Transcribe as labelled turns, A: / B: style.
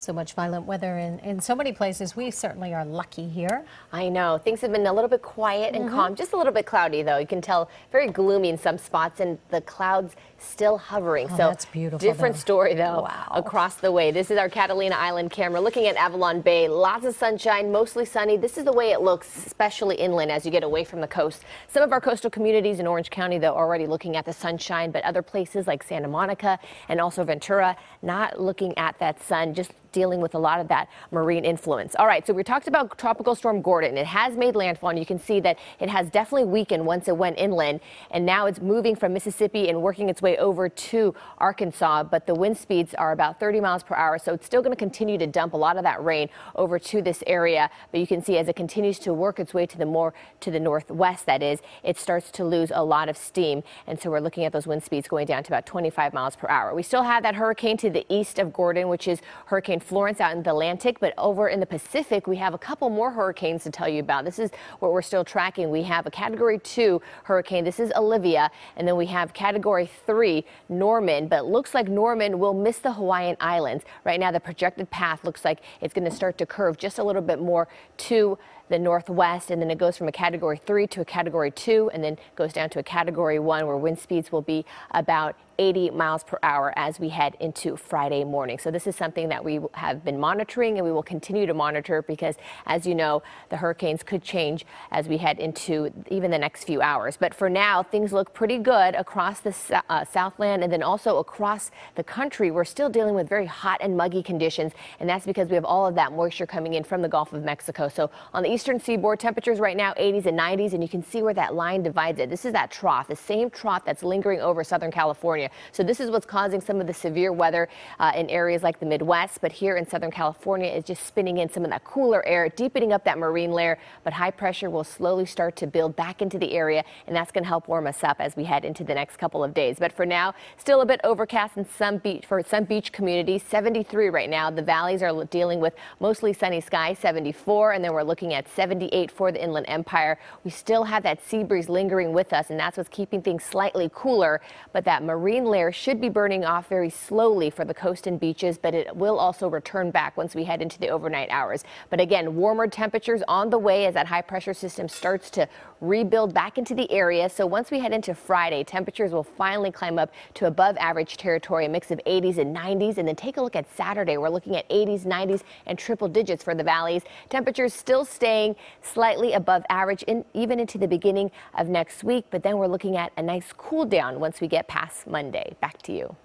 A: So much violent weather in so many places. We certainly are lucky here.
B: I know. Things have been a little bit quiet and calm, just a little bit cloudy, though. You can tell very gloomy in some spots, and the clouds still hovering.
A: Oh,
B: so
A: that's beautiful.
B: Different story, though, across the way. This is our Catalina Island camera looking at Avalon Bay. Lots of sunshine, mostly sunny. This is the way it looks, especially inland as you get away from the coast. Some of our coastal communities in Orange County, though, already looking at the sunshine, but other places like Santa Monica and also Ventura, not looking at that sun, just dealing with a lot of that marine influence. All right, so we talked about Tropical Storm Gordon. It has made landfall, and you can see that it has definitely weakened once it went inland, and now it's moving from Mississippi and working its way over to Arkansas, but the wind speeds are about 30 miles per hour, so it's still going to continue to dump a lot of that rain over to this area. But you can see as it continues to work its way to the northwest, that is, it starts to lose a lot of steam, and so we're looking at those wind speeds going down to about 25 miles per hour. We still have that hurricane to the east of Gordon, which is Hurricane Florence out in the Atlantic, but over in the Pacific, we have a couple more hurricanes to tell you about. This is what we're still tracking. We have a Category 2 hurricane. This is Olivia, and then we have Category 3 Norman, but it looks like Norman will miss the Hawaiian Islands. Right now, the projected path looks like it's going to start to curve just a little bit more to the northwest, and then it goes from a Category 3 to a Category 2, and then goes down to a Category 1, where wind speeds will be about 80 miles per hour as we head into Friday morning. So this is something that we have been monitoring, and we will continue to monitor because, as you know, the hurricanes could change as we head into even the next few hours. But for now, things look pretty good across the Southland, and then also across the country. We're still dealing with very hot and muggy conditions, and that's because we have all of that moisture coming in from the Gulf of Mexico. So on the eastern seaboard, temperatures right now 80s and 90s, and you can see where that line divides it. This is that trough, the same trough that's lingering over Southern California. So this is what's causing some of the severe weather in areas like the Midwest, but here in Southern California, it's just spinning in some of that cooler air, deepening up that marine layer, but high pressure will slowly start to build back into the area, and that's going to help warm us up as we head into the next couple of days. But for now, still a bit overcast in some beach communities. 73 right now. The valleys are dealing with mostly sunny skies, 74, and then we're looking at 78 for the Inland Empire. We still have that sea breeze lingering with us, and that's what's keeping things slightly cooler, but that marine layer should be burning off very slowly for the coast and beaches, but it will also return back once we head into the overnight hours. But again, warmer temperatures on the way as that high pressure system starts to rebuild back into the area. So once we head into Friday, temperatures will finally climb up to above average territory, a mix of 80s and 90s. And then take a look at Saturday. We're looking at 80s, 90s, and triple digits for the valleys. Temperatures still staying slightly above average even into the beginning of next week. But then we're looking at a nice cool down once we get past Monday. Back to you.